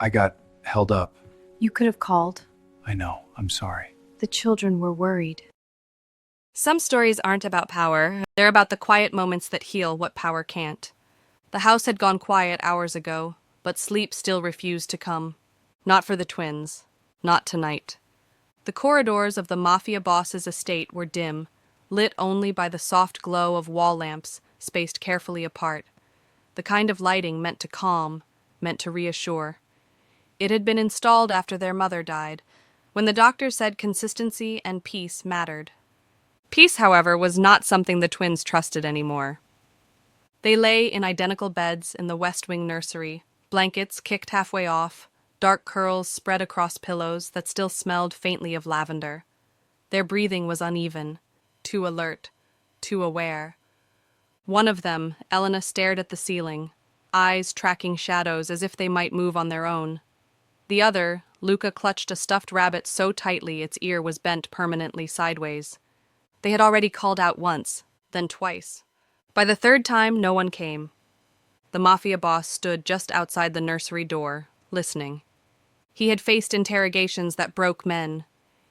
I got held up. You could have called. I know. I'm sorry. The children were worried. Some stories aren't about power. They're about the quiet moments that heal what power can't. The house had gone quiet hours ago, but sleep still refused to come. Not for the twins. Not tonight. The corridors of the Mafia Boss's estate were dim, lit only by the soft glow of wall lamps spaced carefully apart. The kind of lighting meant to calm, meant to reassure. It had been installed after their mother died, when the doctor said consistency and peace mattered. Peace, however, was not something the twins trusted anymore. They lay in identical beds in the West Wing nursery, blankets kicked halfway off, dark curls spread across pillows that still smelled faintly of lavender. Their breathing was uneven, too alert, too aware. One of them, Elena, stared at the ceiling, eyes tracking shadows as if they might move on their own. The other, Luca, clutched a stuffed rabbit so tightly its ear was bent permanently sideways. They had already called out once, then twice. By the third time, no one came. The Mafia Boss stood just outside the nursery door, listening. He had faced interrogations that broke men.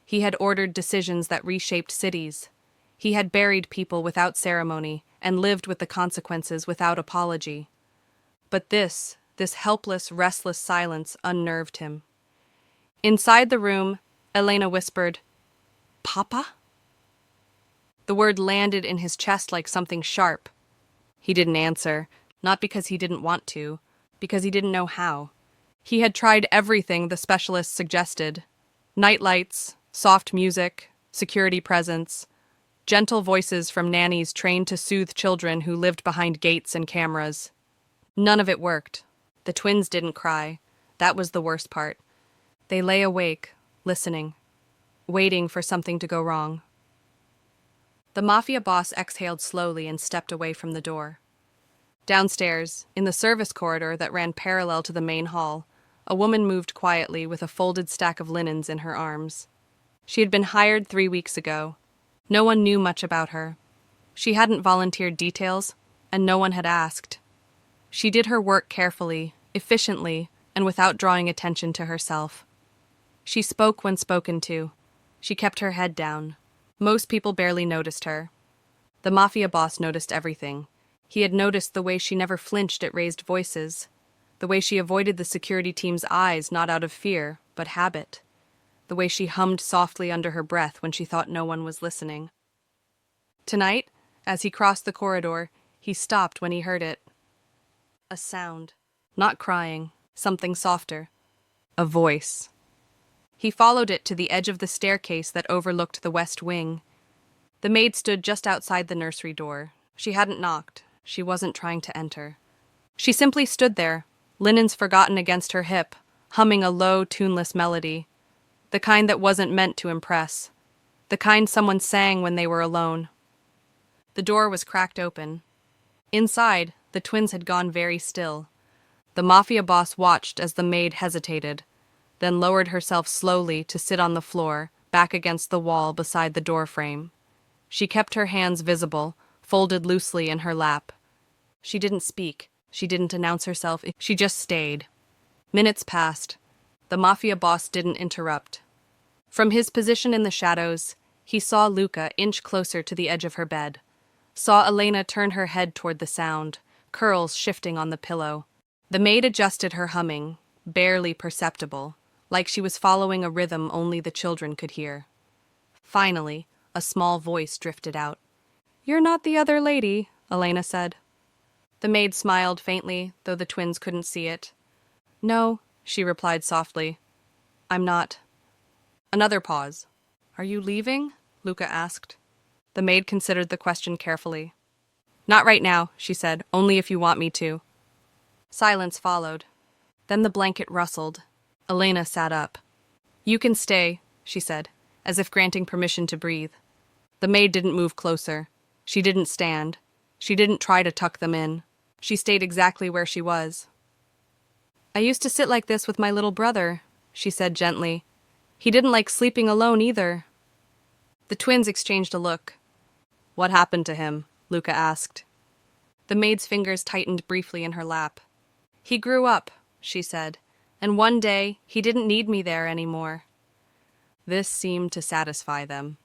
He had ordered decisions that reshaped cities. He had buried people without ceremony and lived with the consequences without apology. But this helpless, restless silence unnerved him. Inside the room, Elena whispered, "Papa?" The word landed in his chest like something sharp. He didn't answer, not because he didn't want to, because he didn't know how. He had tried everything the specialists suggested. Night lights, soft music, security presence, gentle voices from nannies trained to soothe children who lived behind gates and cameras. None of it worked. The twins didn't cry. That was the worst part. They lay awake, listening, waiting for something to go wrong. The Mafia Boss exhaled slowly and stepped away from the door. Downstairs, in the service corridor that ran parallel to the main hall, a woman moved quietly with a folded stack of linens in her arms. She had been hired 3 weeks ago. No one knew much about her. She hadn't volunteered details, and no one had asked. She did her work carefully, efficiently, and without drawing attention to herself. She spoke when spoken to. She kept her head down. Most people barely noticed her. The Mafia Boss noticed everything. He had noticed the way she never flinched at raised voices, the way she avoided the security team's eyes not out of fear, but habit, the way she hummed softly under her breath when she thought no one was listening. Tonight, as he crossed the corridor, he stopped when he heard it. A sound. Not crying, something softer. A voice. He followed it to the edge of the staircase that overlooked the West Wing. The maid stood just outside the nursery door. She hadn't knocked. She wasn't trying to enter. She simply stood there, linens forgotten against her hip, humming a low, tuneless melody. The kind that wasn't meant to impress. The kind someone sang when they were alone. The door was cracked open. Inside, the twins had gone very still. The Mafia Boss watched as the maid hesitated, then lowered herself slowly to sit on the floor, back against the wall beside the door frame. She kept her hands visible, folded loosely in her lap. She didn't speak. She didn't announce herself. She just stayed. Minutes passed. The Mafia Boss didn't interrupt. From his position in the shadows, he saw Luca inch closer to the edge of her bed, saw Elena turn her head toward the sound, curls shifting on the pillow. The maid adjusted her humming, barely perceptible, like she was following a rhythm only the children could hear. Finally, a small voice drifted out. "You're not the other lady," Elena said. The maid smiled faintly, though the twins couldn't see it. "No," she replied softly. "I'm not." Another pause. "Are you leaving?" Luca asked. The maid considered the question carefully. "Not right now," she said, "only if you want me to." Silence followed. Then the blanket rustled. Elena sat up. "You can stay," she said, as if granting permission to breathe. The maid didn't move closer. She didn't stand. She didn't try to tuck them in. She stayed exactly where she was. "I used to sit like this with my little brother," she said gently. "He didn't like sleeping alone either." The twins exchanged a look. "What happened to him?" Luca asked. The maid's fingers tightened briefly in her lap. "He grew up," she said, And one day, he didn't need me there anymore. This seemed to satisfy them.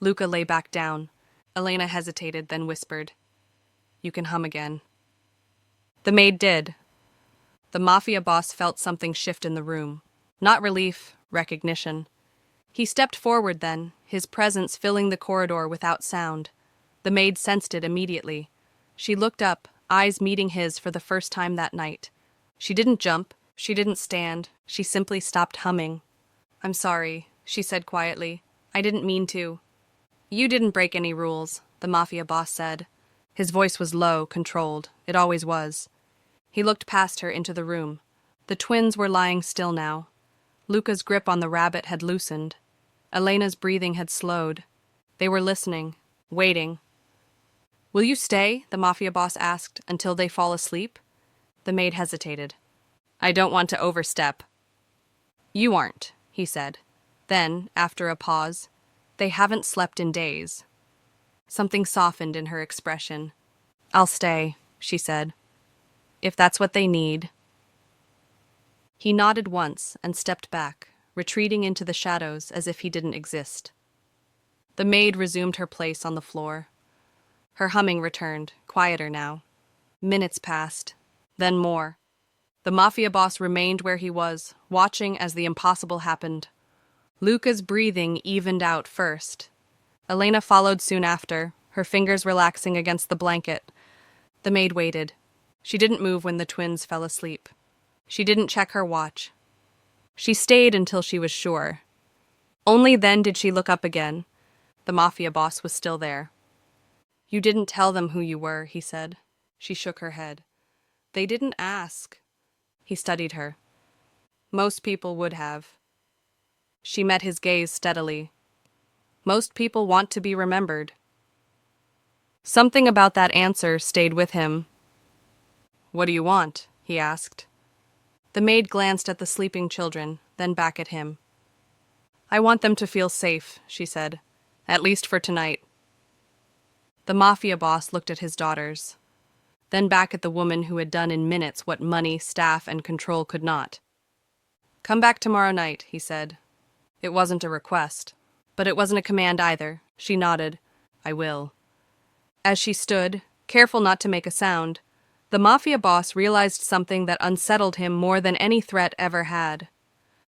Luca lay back down. Elena hesitated, then whispered, "You can hum again." The maid did. The Mafia Boss felt something shift in the room. Not relief, recognition. He stepped forward then, his presence filling the corridor without sound. The maid sensed it immediately. She looked up, eyes meeting his for the first time that night. She didn't jump, she didn't stand, she simply stopped humming. "I'm sorry," she said quietly. "I didn't mean to." "You didn't break any rules," the Mafia Boss said. His voice was low, controlled. It always was. He looked past her into the room. The twins were lying still now. Luca's grip on the rabbit had loosened. Elena's breathing had slowed. They were listening, waiting. "Will you stay?" the Mafia Boss asked, "until they fall asleep?" The maid hesitated. "I don't want to overstep." "You aren't," he said. Then, after a pause, "They haven't slept in days." Something softened in her expression. "I'll stay," she said. "If that's what they need." He nodded once and stepped back, retreating into the shadows as if he didn't exist. The maid resumed her place on the floor. Her humming returned, quieter now. Minutes passed, then more. The Mafia Boss remained where he was, watching as the impossible happened. Luca's breathing evened out first. Elena followed soon after, her fingers relaxing against the blanket. The maid waited. She didn't move when the twins fell asleep. She didn't check her watch. She stayed until she was sure. Only then did she look up again. The Mafia Boss was still there. "You didn't tell them who you were," he said. She shook her head. "They didn't ask." He studied her. "Most people would have." She met his gaze steadily. "Most people want to be remembered." Something about that answer stayed with him. "What do you want?" he asked. The maid glanced at the sleeping children, then back at him. "I want them to feel safe," she said. "At least for tonight." The Mafia Boss looked at his daughters, then back at the woman who had done in minutes what money, staff, and control could not. "Come back tomorrow night," he said. It wasn't a request, but it wasn't a command either. She nodded. "I will." As she stood, careful not to make a sound, the Mafia Boss realized something that unsettled him more than any threat ever had.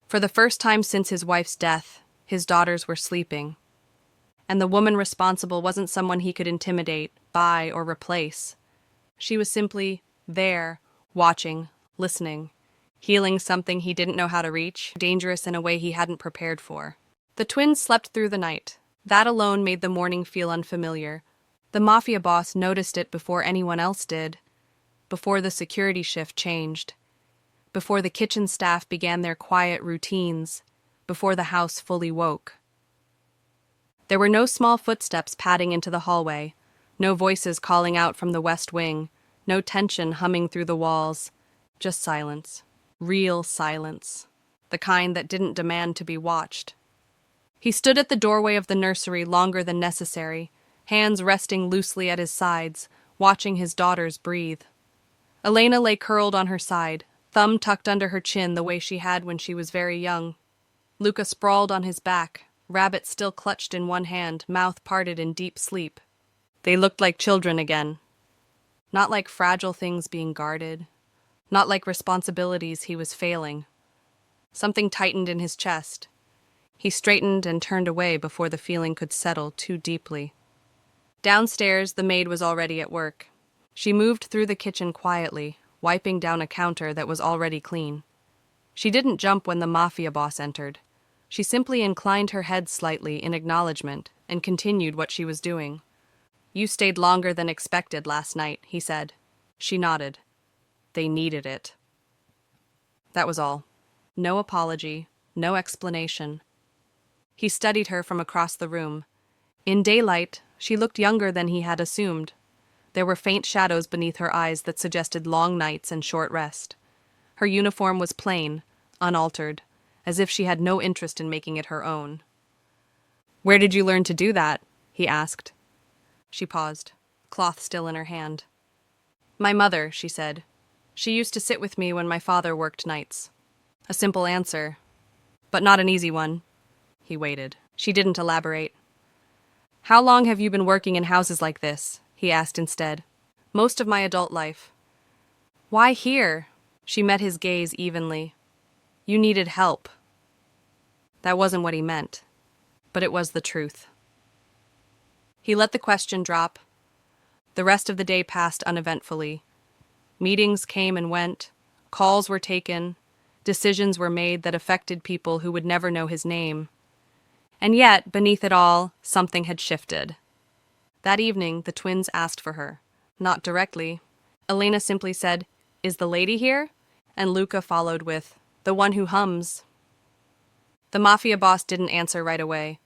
For the first time since his wife's death, his daughters were sleeping. And the woman responsible wasn't someone he could intimidate, buy, or replace. She was simply there, watching, listening, healing something he didn't know how to reach, dangerous in a way he hadn't prepared for. The twins slept through the night. That alone made the morning feel unfamiliar. The Mafia Boss noticed it before anyone else did, before the security shift changed, before the kitchen staff began their quiet routines, before the house fully woke. There were no small footsteps padding into the hallway, no voices calling out from the west wing, no tension humming through the walls, just silence. Real silence. The kind that didn't demand to be watched. He stood at the doorway of the nursery longer than necessary, hands resting loosely at his sides, watching his daughters breathe. Elena lay curled on her side, thumb tucked under her chin the way she had when she was very young. Luca sprawled on his back, rabbit still clutched in one hand, mouth parted in deep sleep. They looked like children again. Not like fragile things being guarded. Not like responsibilities he was failing. Something tightened in his chest. He straightened and turned away before the feeling could settle too deeply. Downstairs, the maid was already at work. She moved through the kitchen quietly, wiping down a counter that was already clean. She didn't jump when the Mafia Boss entered. She simply inclined her head slightly in acknowledgement and continued what she was doing. "You stayed longer than expected last night," he said. She nodded. They needed it. That was all. No apology, no explanation. He studied her from across the room. In daylight, she looked younger than he had assumed. There were faint shadows beneath her eyes that suggested long nights and short rest. Her uniform was plain, unaltered, as if she had no interest in making it her own. "Where did you learn to do that?" he asked. She paused, cloth still in her hand. "My mother," she said. "She used to sit with me when my father worked nights." A simple answer, but not an easy one. He waited. She didn't elaborate. How long have you been working in houses like this? He asked instead. Most of my adult life. Why here? She met his gaze evenly. You needed help. That wasn't what he meant, but it was the truth. He let the question drop. The rest of the day passed uneventfully. Meetings came and went, calls were taken, decisions were made that affected people who would never know his name. And yet, beneath it all, something had shifted. That evening, the twins asked for her. Not directly. Elena simply said, "Is the lady here?" And Luca followed with, "The one who hums." The Mafia boss didn't answer right away.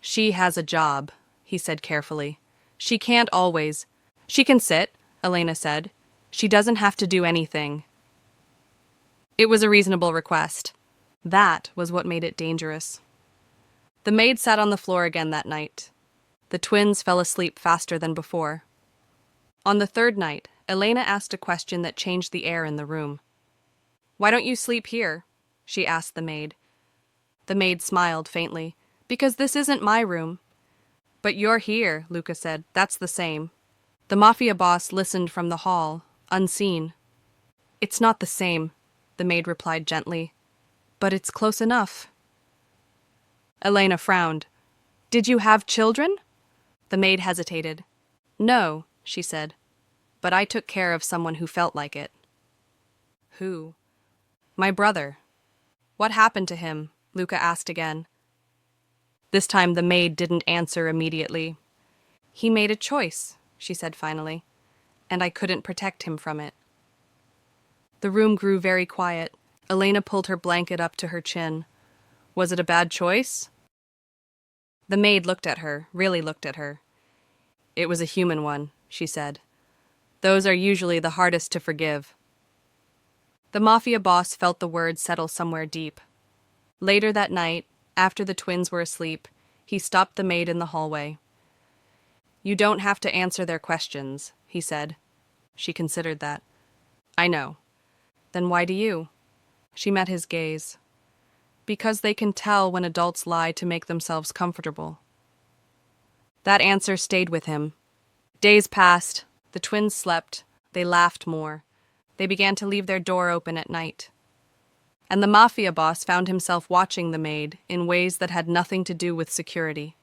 She has a job, he said carefully. She can't always. She can sit, Elena said. She doesn't have to do anything. It was a reasonable request. That was what made it dangerous. The maid sat on the floor again that night. The twins fell asleep faster than before. On the third night, Elena asked a question that changed the air in the room. "Why don't you sleep here?" she asked the maid. The maid smiled faintly. "Because this isn't my room." "But you're here," Luca said. "That's the same." The Mafia boss listened from the hall, unseen. "It's not the same," the maid replied gently. "But it's close enough." Elena frowned. "Did you have children?" The maid hesitated. "No," she said. "But I took care of someone who felt like it." "Who?" "My brother." "What happened to him?" Luca asked again. This time the maid didn't answer immediately. "He made a choice," she said finally, "and I couldn't protect him from it." The room grew very quiet. Elena pulled her blanket up to her chin. Was it a bad choice? The maid looked at her, really looked at her. "It was a human one," she said. "Those are usually the hardest to forgive." The Mafia boss felt the words settle somewhere deep. Later that night, after the twins were asleep, he stopped the maid in the hallway. "You don't have to answer their questions," he said. She considered that. "I know." "Then why do you?" She met his gaze. "Because they can tell when adults lie to make themselves comfortable." That answer stayed with him. Days passed. The twins slept. They laughed more. They began to leave their door open at night. And the Mafia boss found himself watching the maid in ways that had nothing to do with security.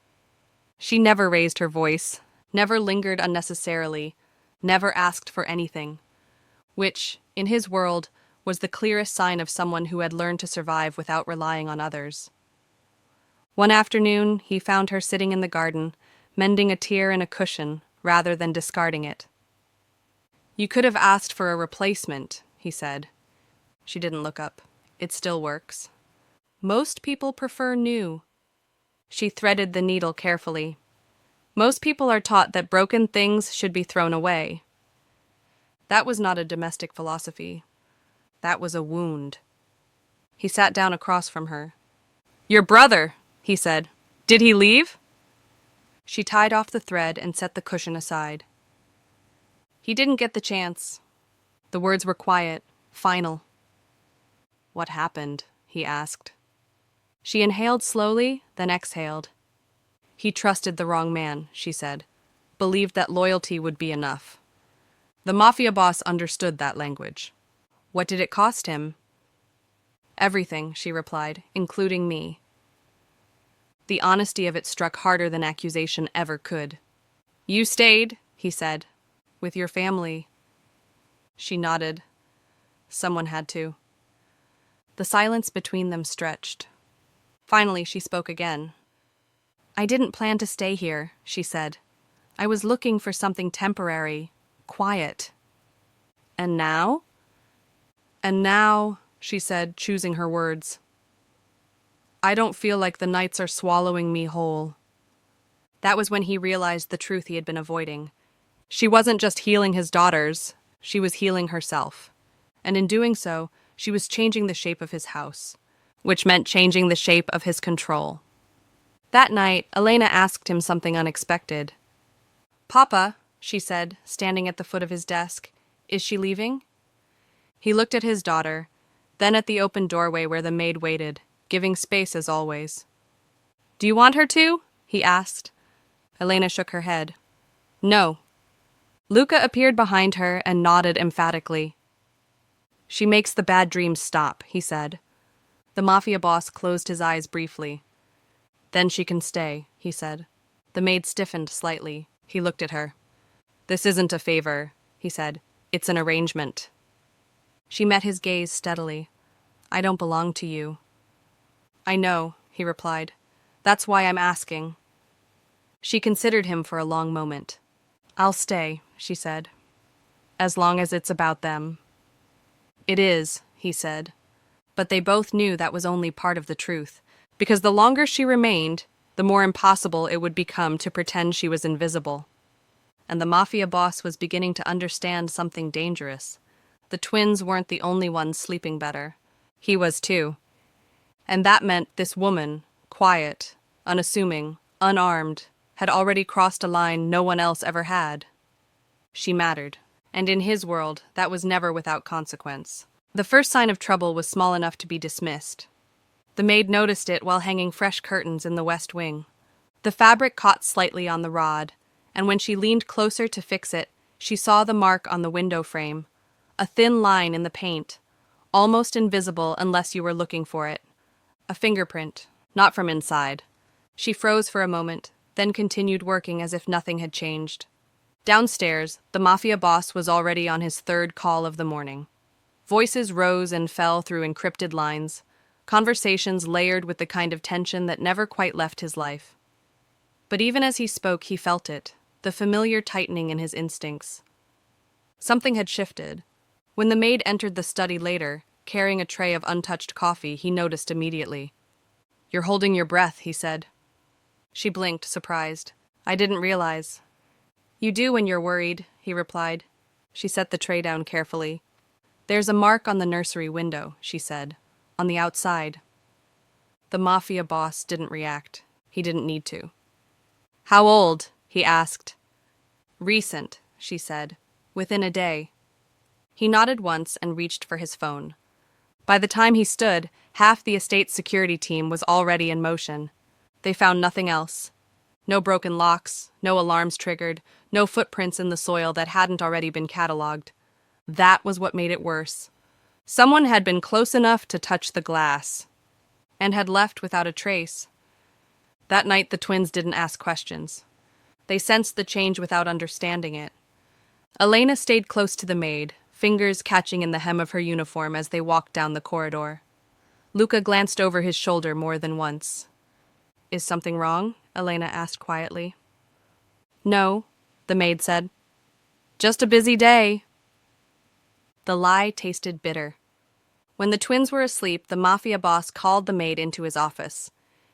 She never raised her voice, never lingered unnecessarily, never asked for anything, which, in his world, was the clearest sign of someone who had learned to survive without relying on others. One afternoon, he found her sitting in the garden, mending a tear in a cushion rather than discarding it. "You could have asked for a replacement," he said. She didn't look up. "It still works." "Most people prefer new." She threaded the needle carefully. "Most people are taught that broken things should be thrown away." That was not a domestic philosophy. That was a wound. He sat down across from her. "Your brother," he said. "Did he leave?" She tied off the thread and set the cushion aside. "He didn't get the chance." The words were quiet, final. "What happened?" he asked. She inhaled slowly, then exhaled. "He trusted the wrong man," she said. "Believed that loyalty would be enough." The Mafia boss understood that language. "What did it cost him?" "Everything," she replied, "including me." The honesty of it struck harder than accusation ever could. "You stayed," he said, "with your family." She nodded. Someone had to. The silence between them stretched. Finally, she spoke again. "I didn't plan to stay here," she said. "I was looking for something temporary, quiet." "And now?" "And now," she said, choosing her words, "I don't feel like the nights are swallowing me whole." That was when he realized the truth he had been avoiding. She wasn't just healing his daughters, she was healing herself. And in doing so, she was changing the shape of his house, which meant changing the shape of his control. That night, Elena asked him something unexpected. "Papa," she said, standing at the foot of his desk, "is she leaving?" He looked at his daughter. then at the open doorway where the maid waited, giving space as always. "Do you want her to?" he asked. Elena shook her head. "No." Luca appeared behind her and nodded emphatically. "She makes the bad dreams stop," he said. The mafia boss closed his eyes briefly. "Then she can stay," he said. The maid stiffened slightly. He looked at her. "This isn't a favor," he said. "It's an arrangement." She met his gaze steadily. "I don't belong to you." "I know," he replied. "That's why I'm asking." She considered him for a long moment. "I'll stay," she said. "As long as it's about them." "It is," he said. But they both knew that was only part of the truth, because the longer she remained, the more impossible it would become to pretend she was invisible. And the mafia boss was beginning to understand something dangerous. The twins weren't the only ones sleeping better. He was too. And that meant this woman, quiet, unassuming, unarmed, had already crossed a line no one else ever had. She mattered, and in his world, that was never without consequence. The first sign of trouble was small enough to be dismissed. The maid noticed it while hanging fresh curtains in the west wing. The fabric caught slightly on the rod, and when she leaned closer to fix it, she saw the mark on the window frame, a thin line in the paint, almost invisible unless you were looking for it. A fingerprint, not from inside. She froze for a moment, then continued working as if nothing had changed. Downstairs, the mafia boss was already on his third call of the morning. Voices rose and fell through encrypted lines, conversations layered with the kind of tension that never quite left his life. But even as he spoke, he felt it, the familiar tightening in his instincts. Something had shifted. When the maid entered the study later, carrying a tray of untouched coffee, he noticed immediately. "You're holding your breath," he said. She blinked, surprised. "I didn't realize." "You do when you're worried," he replied. She set the tray down carefully. "There's a mark on the nursery window," she said, "on the outside." The mafia boss didn't react. He didn't need to. "How old?" he asked. "Recent," she said. "Within a day." He nodded once and reached for his phone. By the time he stood, half the estate's security team was already in motion. They found nothing else. No broken locks, no alarms triggered, no footprints in the soil that hadn't already been cataloged. That was what made it worse. Someone had been close enough to touch the glass, and had left without a trace. That night the twins didn't ask questions. They sensed the change without understanding it. Elena stayed close to the maid, fingers catching in the hem of her uniform as they walked down the corridor. Luca glanced over his shoulder more than once. "Is something wrong?" Elena asked quietly. "No," the maid said. "Just a busy day." The lie tasted bitter. When the twins were asleep, the mafia boss called the maid into his office.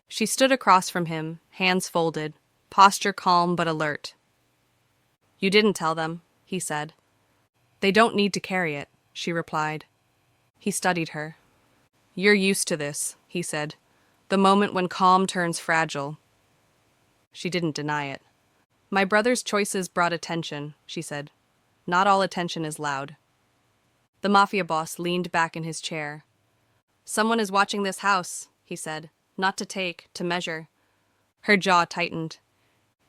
She stood across from him, hands folded, posture calm but alert. "You didn't tell them," he said. "They don't need to carry it," she replied. He studied her. "You're used to this," he said. "The moment when calm turns fragile." She didn't deny it. "My brother's choices brought attention," she said. "Not all attention is loud." The mafia boss leaned back in his chair. "Someone is watching this house," he said. "Not to take, to measure." Her jaw tightened.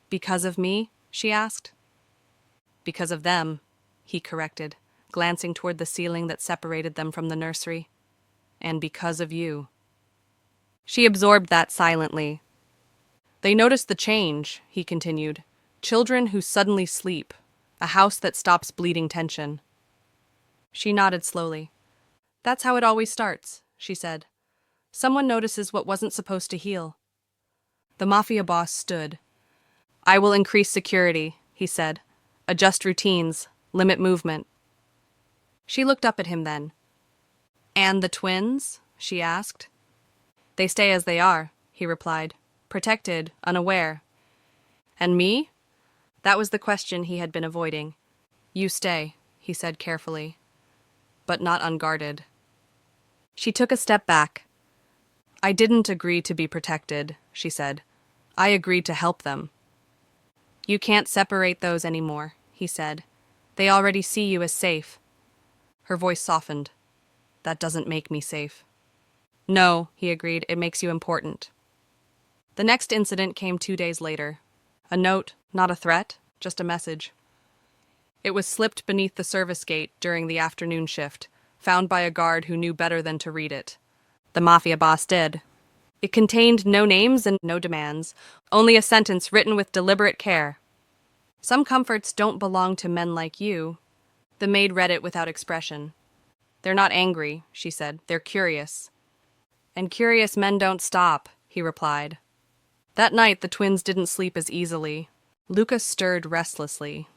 "Because of me?" she asked. "Because of them," he corrected, glancing toward the ceiling that separated them from the nursery. "And because of you." She absorbed that silently. "They noticed the change," he continued. "Children who suddenly sleep. A house that stops bleeding tension." She nodded slowly. "That's how it always starts," she said. "Someone notices what wasn't supposed to heal." The mafia boss stood. "I will increase security," he said. "Adjust routines, limit movement." She looked up at him then. "And the twins?" she asked. "They stay as they are," he replied. "Protected, unaware." "And me?" That was the question he had been avoiding. "You stay," he said carefully. "But not unguarded." She took a step back. "I didn't agree to be protected," she said. "I agreed to help them." "You can't separate those anymore," he said. "They already see you as safe." Her voice softened. That doesn't make me safe. No, he agreed, it makes you important. The next incident came 2 days later. A note, not a threat, just a message. It was slipped beneath the service gate during the afternoon shift, found by a guard who knew better than to read it. The Mafia Boss did. It contained no names and no demands, only a sentence written with deliberate care. Some comforts don't belong to men like you. The maid read it without expression. They're not angry, she said. They're curious. And curious men don't stop, he replied. That night, the twins didn't sleep as easily. Luca stirred restlessly.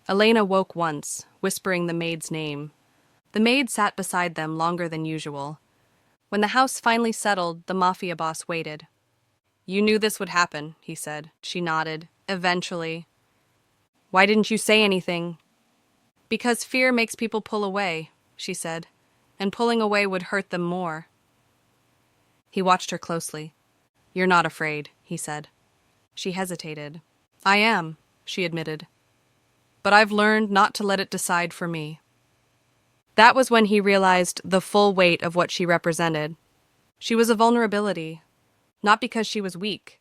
Elena woke once, whispering the maid's name. The maid sat beside them longer than usual. When the house finally settled, the Mafia Boss waited. You knew this would happen, he said. She nodded. Eventually. Why didn't you say anything? Because fear makes people pull away, she said, and pulling away would hurt them more. He watched her closely. You're not afraid, he said. She hesitated. I am, she admitted. But I've learned not to let it decide for me. That was when he realized the full weight of what she represented. She was a vulnerability, not because she was weak,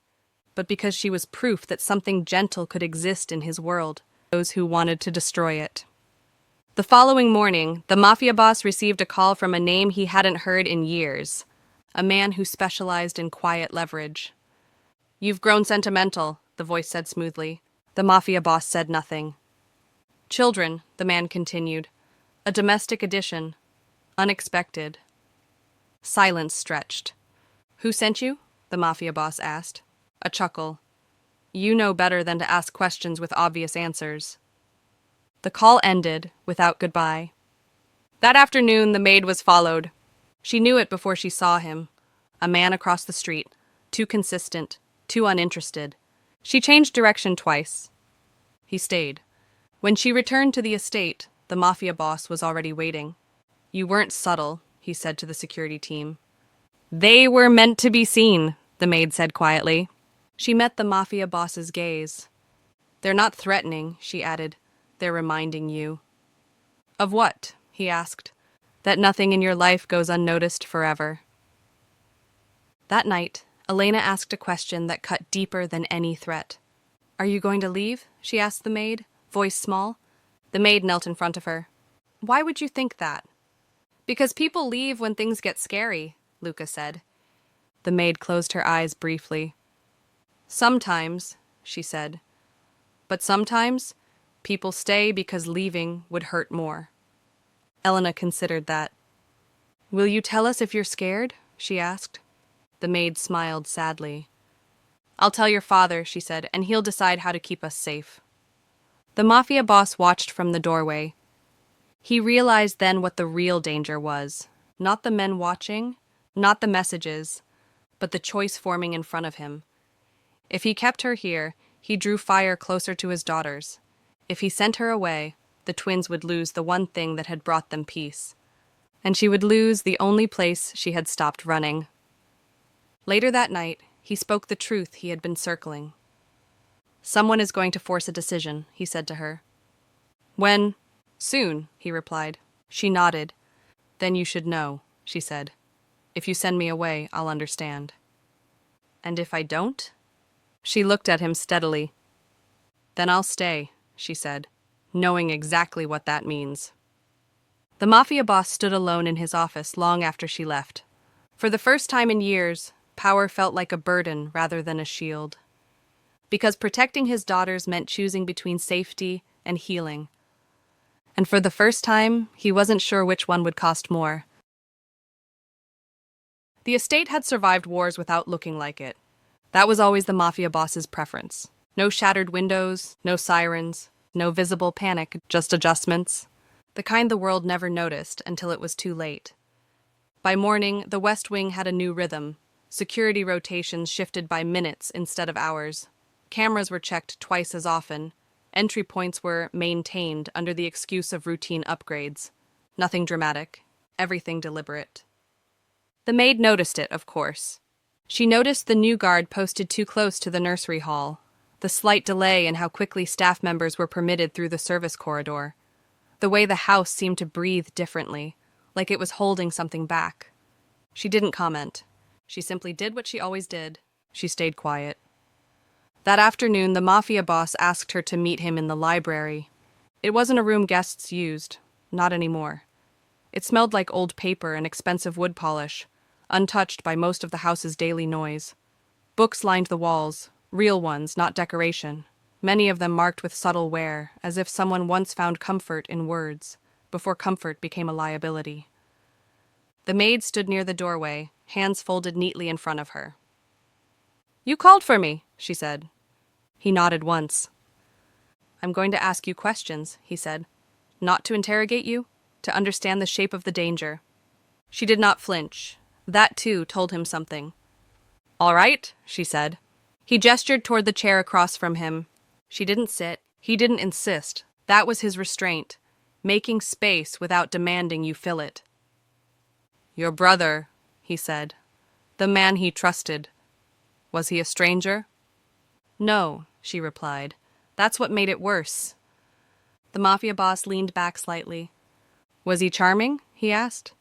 but because she was proof that something gentle could exist in his world, those who wanted to destroy it. The following morning, the Mafia Boss received a call from a name he hadn't heard in years, a man who specialized in quiet leverage. You've grown sentimental, the voice said smoothly. The Mafia Boss said nothing. Children, the man continued. A domestic addition. Unexpected. Silence stretched. Who sent you? The Mafia Boss asked. A chuckle. You know better than to ask questions with obvious answers. The call ended without goodbye. That afternoon, the maid was followed. She knew it before she saw him. A man across the street. Too consistent. Too uninterested. She changed direction twice. He stayed. When she returned to the estate, the Mafia Boss was already waiting. You weren't subtle, he said to the security team. They were meant to be seen, the maid said quietly. She met the Mafia Boss's gaze. They're not threatening, she added. They're reminding you. Of what? He asked. That nothing in your life goes unnoticed forever. That night, Elena asked a question that cut deeper than any threat. Are you going to leave? She asked the maid, voice small. The maid knelt in front of her. Why would you think that? Because people leave when things get scary, Luca said. The maid closed her eyes briefly. Sometimes, she said. But sometimes, people stay because leaving would hurt more. Elena considered that. Will you tell us if you're scared? She asked. The maid smiled sadly. I'll tell your father, she said, and he'll decide how to keep us safe. The Mafia Boss watched from the doorway. He realized then what the real danger was. Not the men watching, not the messages, but the choice forming in front of him. If he kept her here, he drew fire closer to his daughters. If he sent her away, the twins would lose the one thing that had brought them peace. And she would lose the only place she had stopped running. Later that night, he spoke the truth he had been circling. Someone is going to force a decision, he said to her. When? Soon, he replied. She nodded. Then you should know, she said. If you send me away, I'll understand. And if I don't? She looked at him steadily. Then I'll stay, she said, knowing exactly what that means. The Mafia Boss stood alone in his office long after she left. For the first time in years, power felt like a burden rather than a shield. Because protecting his daughters meant choosing between safety and healing. And for the first time, he wasn't sure which one would cost more. The estate had survived wars without looking like it. That was always the Mafia Boss's preference. No shattered windows, no sirens, no visible panic, just adjustments. The kind the world never noticed until it was too late. By morning, the West Wing had a new rhythm. Security rotations shifted by minutes instead of hours. Cameras were checked twice as often. Entry points were maintained under the excuse of routine upgrades. Nothing dramatic, everything deliberate. The maid noticed it, of course. She noticed the new guard posted too close to the nursery hall, the slight delay in how quickly staff members were permitted through the service corridor, the way the house seemed to breathe differently, like it was holding something back. She didn't comment. She simply did what she always did. She stayed quiet. That afternoon, the Mafia boss asked her to meet him in the library. It wasn't a room guests used. Not anymore. It smelled like old paper and expensive wood polish, untouched by most of the house's daily noise. Books lined the walls, real ones, not decoration, many of them marked with subtle wear, as if someone once found comfort in words, before comfort became a liability. The maid stood near the doorway, hands folded neatly in front of her. "You called for me," she said. He nodded once. "I'm going to ask you questions," he said. "Not to interrogate you, to understand the shape of the danger." She did not flinch. That, too, told him something. "All right," she said. He gestured toward the chair across from him. She didn't sit. He didn't insist. That was his restraint, making space without demanding you fill it. "Your brother," he said. "The man he trusted. Was he a stranger?" "No," she replied. "That's what made it worse." The Mafia boss leaned back slightly. "Was he charming?" he asked.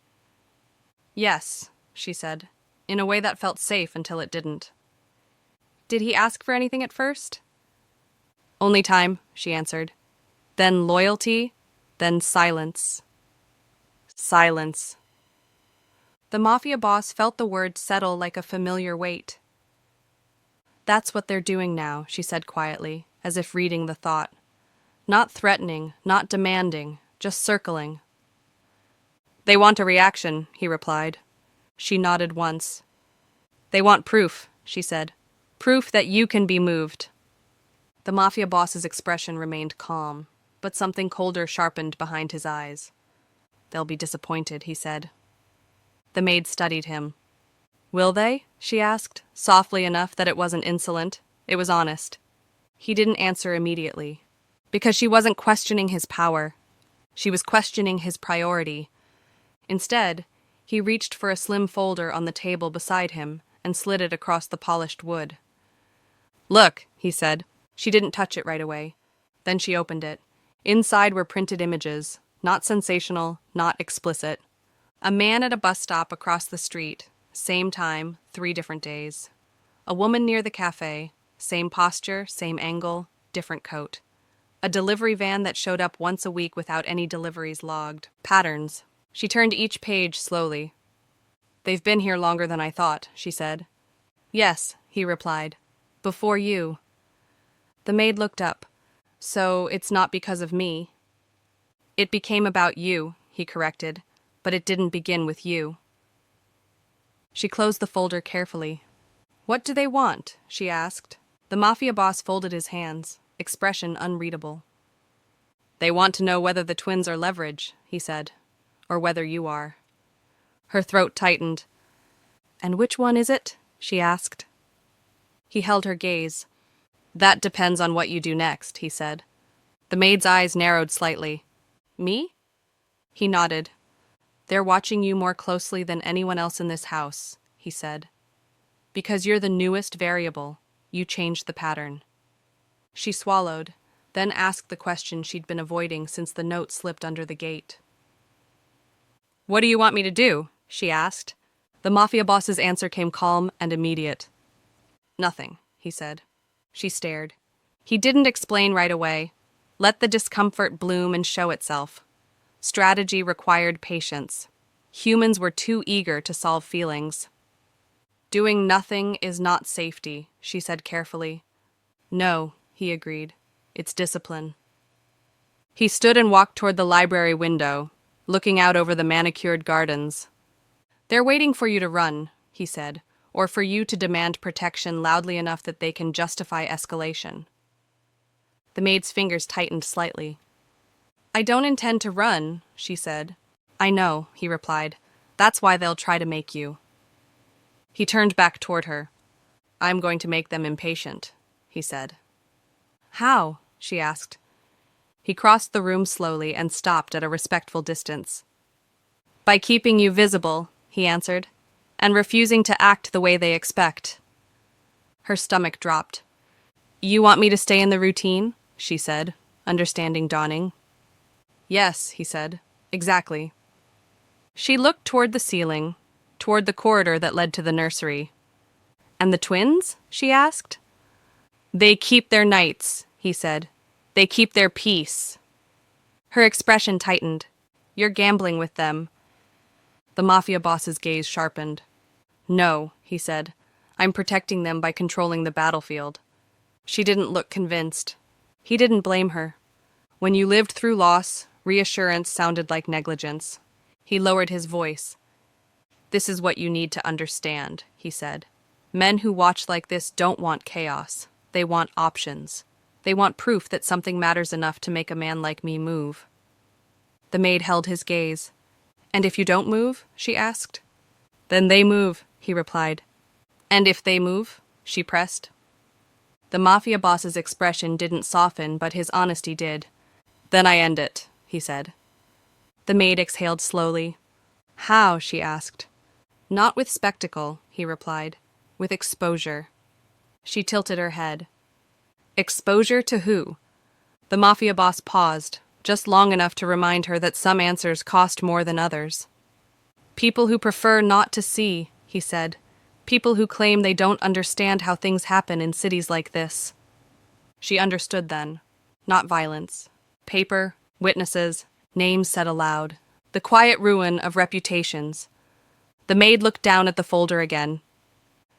"Yes," she said, in a way that felt safe until it didn't. "Did he ask for anything at first?" "Only time," she answered. "Then loyalty, then silence." Silence. The Mafia boss felt the word settle like a familiar weight. "That's what they're doing now," she said quietly, as if reading the thought. Not threatening, not demanding, just circling. "They want a reaction," he replied. She nodded once. "They want proof," she said. "Proof that you can be moved." The Mafia boss's expression remained calm, but something colder sharpened behind his eyes. "They'll be disappointed," he said. The maid studied him. "Will they?" she asked, softly enough that it wasn't insolent. It was honest. He didn't answer immediately, because she wasn't questioning his power. She was questioning his priority. Instead, he reached for a slim folder on the table beside him and slid it across the polished wood. "Look," he said. She didn't touch it right away. Then she opened it. Inside were printed images, not sensational, not explicit. A man at a bus stop across the street, same time, 3 different days. A woman near the cafe, same posture, same angle, different coat. A delivery van that showed up once a week without any deliveries logged. Patterns. She turned each page slowly. "They've been here longer than I thought," she said. "Yes," he replied. "Before you." The maid looked up. "So it's not because of me." "It became about you," he corrected, "but it didn't begin with you." She closed the folder carefully. "What do they want?" she asked. The Mafia boss folded his hands, expression unreadable. "They want to know whether the twins are leverage," he said, "or whether you are." Her throat tightened. "And which one is it?" she asked. He held her gaze. "That depends on what you do next," he said. The maid's eyes narrowed slightly. "Me?" He nodded. "They're watching you more closely than anyone else in this house," he said. "Because you're the newest variable. You changed the pattern." She swallowed, then asked the question she'd been avoiding since the note slipped under the gate. "What do you want me to do?" she asked. The Mafia boss's answer came calm and immediate. "Nothing," he said. She stared. He didn't explain right away. Let the discomfort bloom and show itself. Strategy required patience. Humans were too eager to solve feelings. "Doing nothing is not safety," she said carefully. "No," he agreed. "It's discipline." He stood and walked toward the library window, looking out over the manicured gardens. "They're waiting for you to run," he said, "or for you to demand protection loudly enough that they can justify escalation." The maid's fingers tightened slightly. "I don't intend to run," she said. "I know," he replied. "That's why they'll try to make you." He turned back toward her. "I'm going to make them impatient," he said. "How?" she asked. He crossed the room slowly and stopped at a respectful distance. "By keeping you visible," he answered, "and refusing to act the way they expect." Her stomach dropped. "You want me to stay in the routine?" she said, understanding dawning. "Yes," he said. "Exactly." She looked toward the ceiling, toward the corridor that led to the nursery. And the twins? She asked. They keep their nights, he said. They keep their peace. Her expression tightened. You're gambling with them. The Mafia boss's gaze sharpened. No, he said. I'm protecting them by controlling the battlefield. She didn't look convinced. He didn't blame her. When you lived through loss, reassurance sounded like negligence. He lowered his voice. This is what you need to understand, he said. Men who watch like this don't want chaos. They want options. They want proof that something matters enough to make a man like me move. The maid held his gaze. And if you don't move? She asked. Then they move, he replied. And if they move? She pressed. The Mafia boss's expression didn't soften, but his honesty did. Then I end it, he said. The maid exhaled slowly. How? She asked. Not with spectacle, he replied. With exposure. She tilted her head. Exposure to who? The Mafia boss paused, just long enough to remind her that some answers cost more than others. People who prefer not to see, he said. People who claim they don't understand how things happen in cities like this. She understood then. Not violence. Paper, witnesses, names said aloud. The quiet ruin of reputations. The maid looked down at the folder again.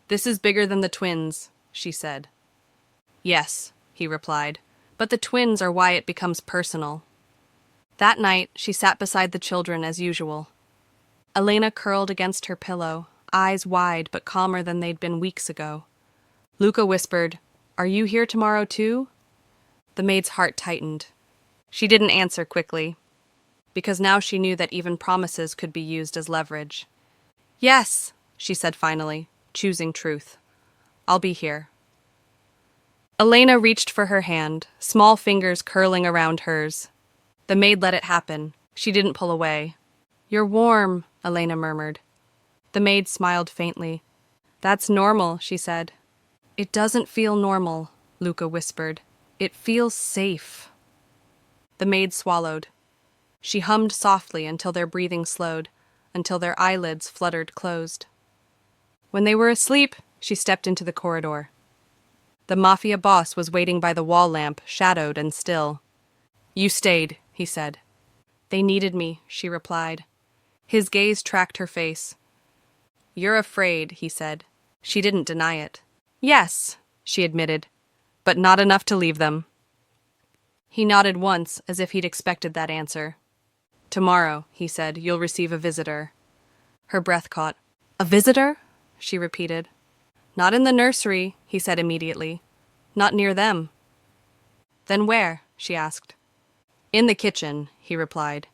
This is bigger than the twins, she said. Yes, he replied, but the twins are why it becomes personal. That night, she sat beside the children as usual. Elena curled against her pillow, eyes wide but calmer than they'd been weeks ago. Luca whispered, Are you here tomorrow too? The maid's heart tightened. She didn't answer quickly, because now she knew that even promises could be used as leverage. Yes, she said finally, choosing truth. I'll be here. Elena reached for her hand, small fingers curling around hers. The maid let it happen. She didn't pull away. You're warm, Elena murmured. The maid smiled faintly. That's normal, she said. It doesn't feel normal, Luca whispered. It feels safe. The maid swallowed. She hummed softly until their breathing slowed, until their eyelids fluttered closed. When they were asleep, she stepped into the corridor. The Mafia boss was waiting by the wall lamp, shadowed and still. You stayed, he said. They needed me, she replied. His gaze tracked her face. You're afraid, he said. She didn't deny it. Yes, she admitted, but not enough to leave them. He nodded once, as if he'd expected that answer. Tomorrow, he said, you'll receive a visitor. Her breath caught. A visitor? She repeated. Not in the nursery, he said immediately. Not near them. Then where? She asked. In the kitchen, he replied.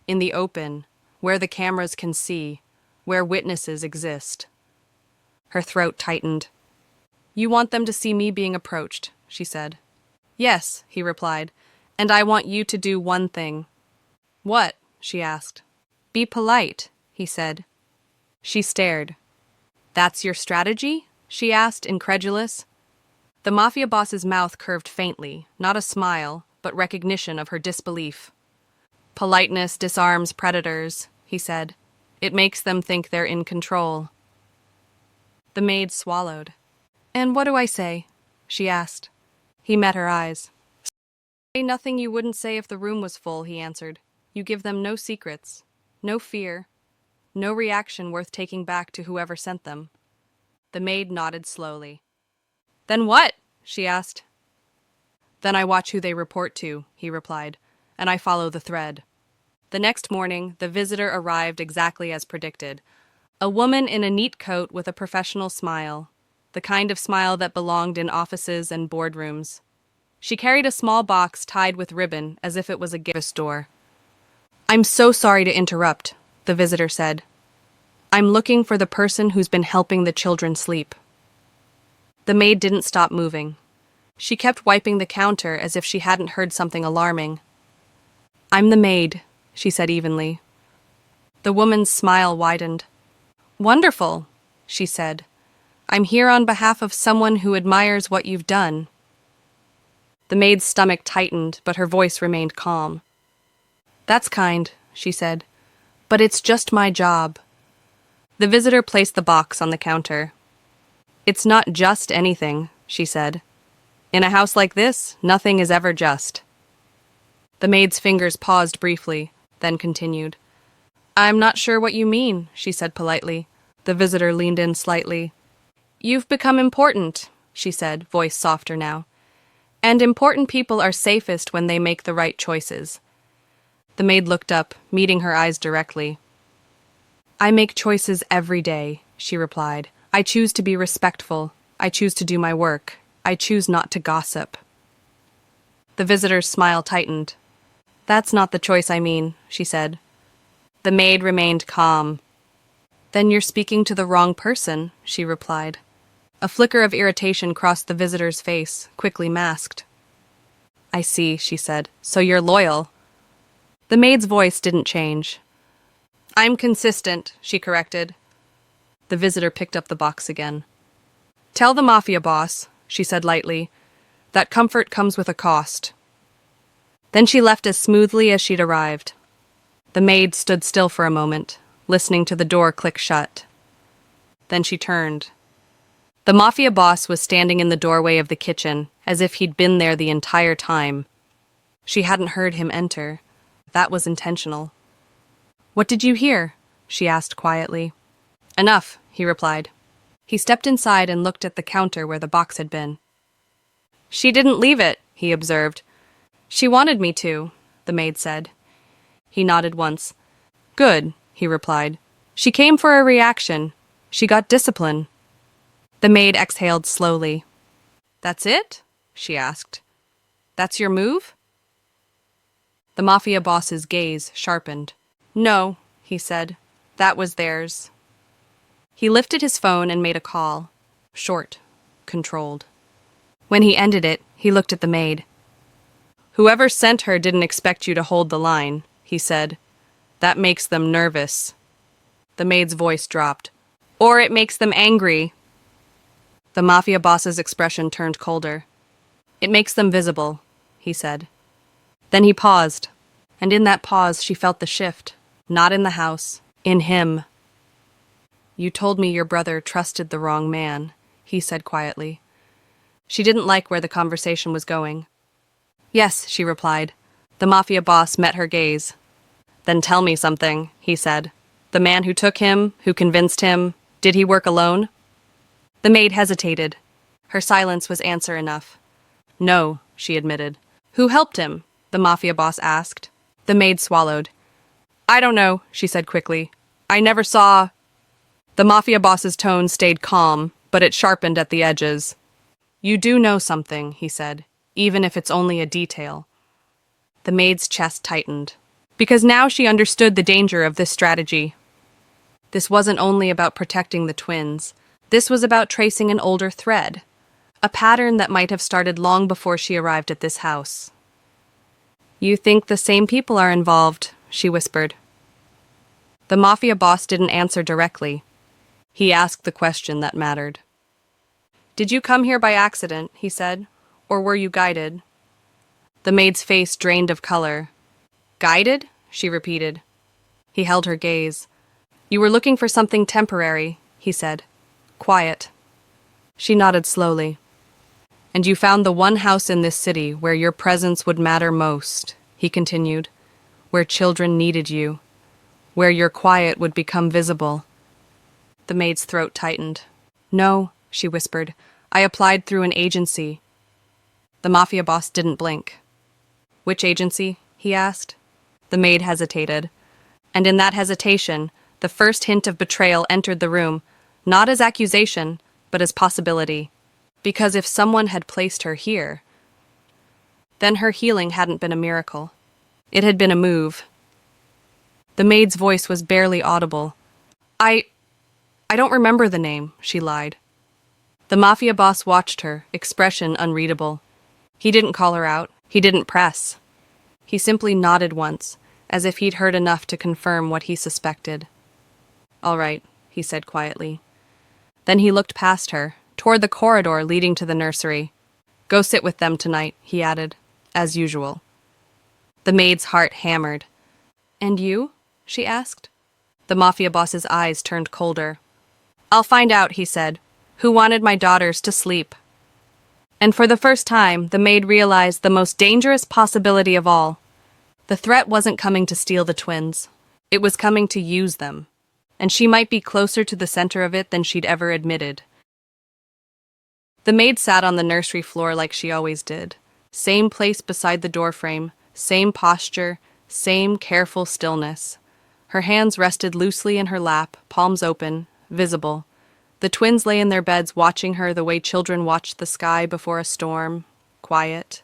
In the open, where the cameras can see, where witnesses exist. Her throat tightened. You want them to see me being approached, she said. Yes, he replied, and I want you to do one thing. What? She asked. Be polite, he said. She stared. That's your strategy? She asked, incredulous. The Mafia boss's mouth curved faintly, not a smile, but recognition of her disbelief. Politeness disarms predators, he said. It makes them think they're in control. The maid swallowed. And what do I say? She asked. He met her eyes. Say nothing you wouldn't say if the room was full, he answered. You give them no secrets, no fear, no reaction worth taking back to whoever sent them. The maid nodded slowly. Then what? She asked. Then I watch who they report to, he replied, and I follow the thread. The next morning, the visitor arrived exactly as predicted. A woman in a neat coat with a professional smile, the kind of smile that belonged in offices and boardrooms. She carried a small box tied with ribbon as if it was a gift store. I'm so sorry to interrupt, the visitor said. I'm looking for the person who's been helping the children sleep. The maid didn't stop moving. She kept wiping the counter as if she hadn't heard something alarming. I'm the maid, she said evenly. The woman's smile widened. Wonderful, she said. I'm here on behalf of someone who admires what you've done. The maid's stomach tightened, but her voice remained calm. That's kind, she said. But it's just my job. The visitor placed the box on the counter. It's not just anything, she said. In a house like this, nothing is ever just. The maid's fingers paused briefly, then continued. I'm not sure what you mean, she said politely. The visitor leaned in slightly. You've become important, she said, voice softer now. And important people are safest when they make the right choices. The maid looked up, meeting her eyes directly. I make choices every day, she replied. I choose to be respectful. I choose to do my work. I choose not to gossip. The visitor's smile tightened. That's not the choice I mean, she said. The maid remained calm. Then you're speaking to the wrong person, she replied. A flicker of irritation crossed the visitor's face, quickly masked. I see, she said. So you're loyal. The maid's voice didn't change. I'm consistent, she corrected. The visitor picked up the box again. Tell the Mafia Boss, she said lightly, that comfort comes with a cost. Then she left as smoothly as she'd arrived. The maid stood still for a moment, listening to the door click shut. Then she turned. The Mafia Boss was standing in the doorway of the kitchen, as if he'd been there the entire time. She hadn't heard him enter. That was intentional. What did you hear? She asked quietly. Enough, he replied. He stepped inside and looked at the counter where the box had been. She didn't leave it, he observed. She wanted me to, the maid said. He nodded once. Good, he replied. She came for a reaction. She got discipline. The maid exhaled slowly. That's it? She asked. That's your move? The Mafia Boss's gaze sharpened. No, he said. That was theirs. He lifted his phone and made a call. Short, controlled. When he ended it, he looked at the maid. Whoever sent her didn't expect you to hold the line, he said. That makes them nervous. The maid's voice dropped. Or it makes them angry. The Mafia Boss's expression turned colder. It makes them visible, he said. Then he paused, and in that pause she felt the shift. Not in the house, in him. You told me your brother trusted the wrong man, he said quietly. She didn't like where the conversation was going. Yes, she replied. The Mafia Boss met her gaze. Then tell me something, he said. The man who took him, who convinced him, did he work alone? The maid hesitated. Her silence was answer enough. No, she admitted. Who helped him? The Mafia Boss asked. The maid swallowed. I don't know, she said quickly. I never saw... The Mafia Boss's tone stayed calm, but it sharpened at the edges. You do know something, he said, even if it's only a detail. The maid's chest tightened, because now she understood the danger of this strategy. This wasn't only about protecting the twins. This was about tracing an older thread, a pattern that might have started long before she arrived at this house. You think the same people are involved, she whispered. The Mafia Boss didn't answer directly. He asked the question that mattered. Did you come here by accident, he said, or were you guided? The maid's face drained of color. Guided? She repeated. He held her gaze. You were looking for something temporary, he said. Quiet. She nodded slowly. And you found the one house in this city where your presence would matter most, he continued, where children needed you, where your quiet would become visible. The maid's throat tightened. No, she whispered. I applied through an agency. The Mafia Boss didn't blink. Which agency? He asked. The maid hesitated. And in that hesitation, the first hint of betrayal entered the room, not as accusation, but as possibility. Because if someone had placed her here, then her healing hadn't been a miracle. It had been a move. The maid's voice was barely audible. I don't remember the name, she lied. The Mafia Boss watched her, expression unreadable. He didn't call her out. He didn't press. He simply nodded once, as if he'd heard enough to confirm what he suspected. All right, he said quietly. Then he looked past her, toward the corridor leading to the nursery. Go sit with them tonight, he added, as usual. The maid's heart hammered. And you? She asked. The mafia boss's eyes turned colder. "I'll find out," he said, "who wanted my daughters to sleep." And for the first time, the maid realized the most dangerous possibility of all. The threat wasn't coming to steal the twins. It was coming to use them. And she might be closer to the center of it than she'd ever admitted. The maid sat on the nursery floor like she always did. Same place beside the doorframe, same posture, same careful stillness. Her hands rested loosely in her lap, palms open, visible. The twins lay in their beds watching her the way children watch the sky before a storm, quiet,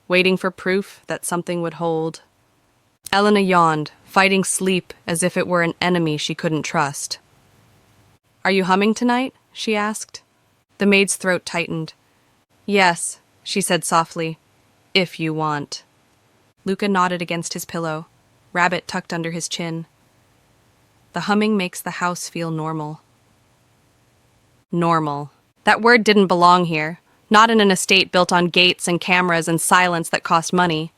waiting for proof that something would hold. Elena yawned, fighting sleep as if it were an enemy she couldn't trust. "Are you humming tonight?" she asked. The maid's throat tightened. "Yes," she said softly, "if you want." Luca nodded against his pillow, rabbit tucked under his chin. The humming makes the house feel normal. Normal. That word didn't belong here, not in an estate built on gates and cameras and silence that cost money.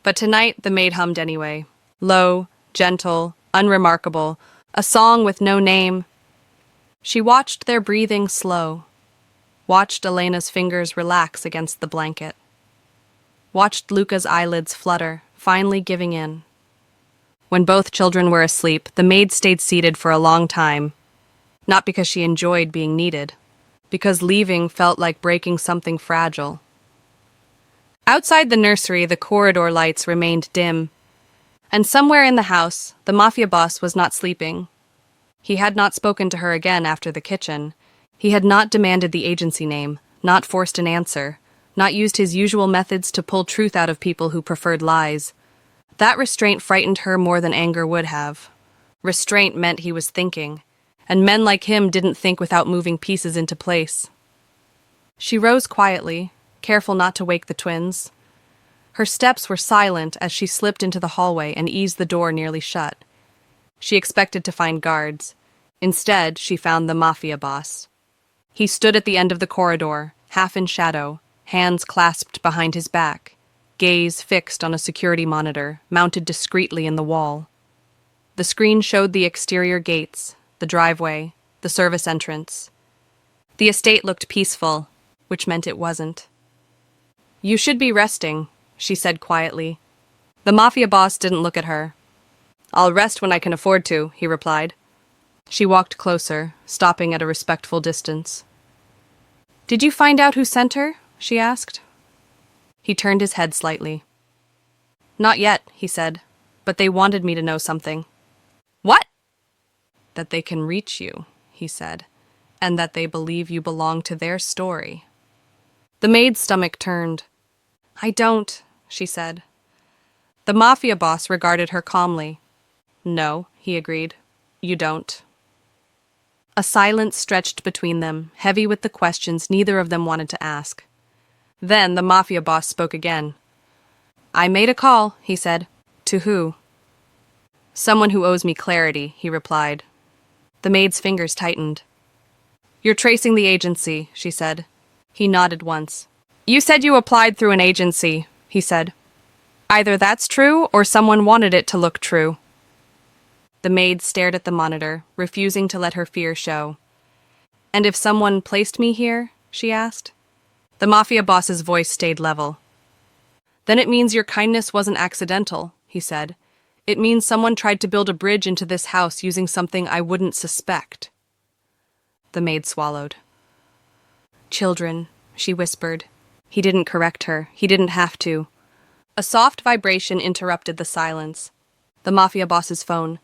But tonight the maid hummed anyway. Low, gentle, unremarkable, a song with no name. She watched their breathing slow, watched Elena's fingers relax against the blanket, watched Luca's eyelids flutter, finally giving in. When both children were asleep, the maid stayed seated for a long time, not because she enjoyed being needed, because leaving felt like breaking something fragile. Outside the nursery, the corridor lights remained dim, and somewhere in the house, the mafia boss was not sleeping. He had not spoken to her again after the kitchen. He had not demanded the agency name, not forced an answer, not used his usual methods to pull truth out of people who preferred lies. That restraint frightened her more than anger would have. Restraint meant he was thinking, and men like him didn't think without moving pieces into place. She rose quietly, careful not to wake the twins. Her steps were silent as she slipped into the hallway and eased the door nearly shut. She expected to find guards. Instead, she found the mafia boss. He stood at the end of the corridor, half in shadow, hands clasped behind his back, gaze fixed on a security monitor mounted discreetly in the wall. The screen showed the exterior gates, the driveway, the service entrance. The estate looked peaceful, which meant it wasn't. "You should be resting," she said quietly. The mafia boss didn't look at her. "I'll rest when I can afford to," he replied. She walked closer, stopping at a respectful distance. "Did you find out who sent her?" she asked. He turned his head slightly. "Not yet," he said, "but they wanted me to know something." "What?" "That they can reach you," he said, "and that they believe you belong to their story." The maid's stomach turned. "I don't," she said. The mafia boss regarded her calmly. "No," he agreed, "you don't." A silence stretched between them, heavy with the questions neither of them wanted to ask. Then the mafia boss spoke again. "I made a call," he said. "To who?" "Someone who owes me clarity," he replied. The maid's fingers tightened. "You're tracing the agency," she said. He nodded once. "You said you applied through an agency," he said. "Either that's true or someone wanted it to look true." The maid stared at the monitor, refusing to let her fear show. "And if someone placed me here?" she asked. The mafia boss's voice stayed level. "Then it means your kindness wasn't accidental," he said. "It means someone tried to build a bridge into this house using something I wouldn't suspect." The maid swallowed. "Children," she whispered. He didn't correct her. He didn't have to. A soft vibration interrupted the silence. The mafia boss's phone.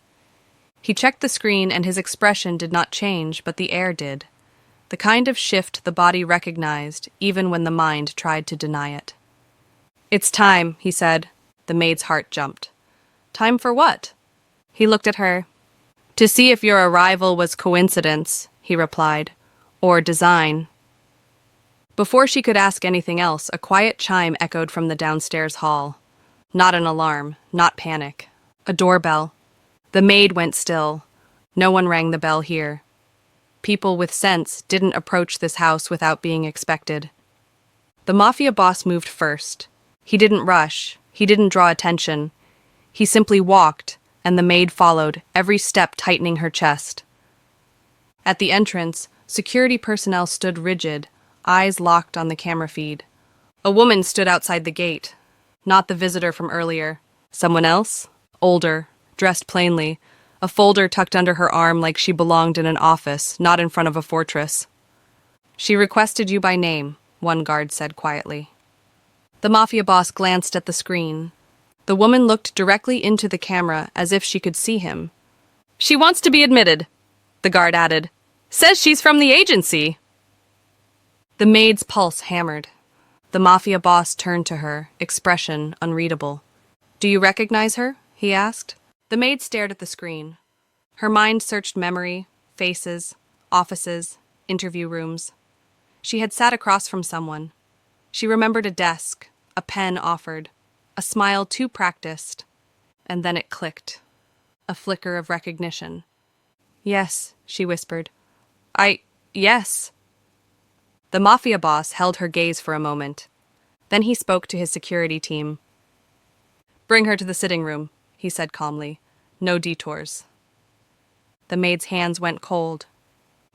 He checked the screen and his expression did not change, but the air did. The kind of shift the body recognized, even when the mind tried to deny it. "It's time," he said. The maid's heart jumped. "Time for what?" He looked at her. "To see if your arrival was coincidence," he replied, "or design." Before she could ask anything else, a quiet chime echoed from the downstairs hall. Not an alarm, not panic. A doorbell. The maid went still. No one rang the bell here. People with sense didn't approach this house without being expected. The mafia boss moved first. He didn't rush. He didn't draw attention. He simply walked, and the maid followed, every step tightening her chest. At the entrance, security personnel stood rigid, eyes locked on the camera feed. A woman stood outside the gate. Not the visitor from earlier. Someone else? Older, dressed plainly, a folder tucked under her arm like she belonged in an office, not in front of a fortress. "She requested you by name," one guard said quietly. The Mafia boss glanced at the screen. The woman looked directly into the camera as if she could see him. "She wants to be admitted," the guard added. "Says she's from the agency." The maid's pulse hammered. The Mafia boss turned to her, expression unreadable. "Do you recognize her?" he asked. The maid stared at the screen. Her mind searched memory, faces, offices, interview rooms. She had sat across from someone. She remembered a desk, a pen offered, a smile too practiced. And then it clicked. A flicker of recognition. "Yes," she whispered. Yes." The Mafia boss held her gaze for a moment. Then he spoke to his security team. "Bring her to the sitting room," he said calmly. "No detours." The maid's hands went cold.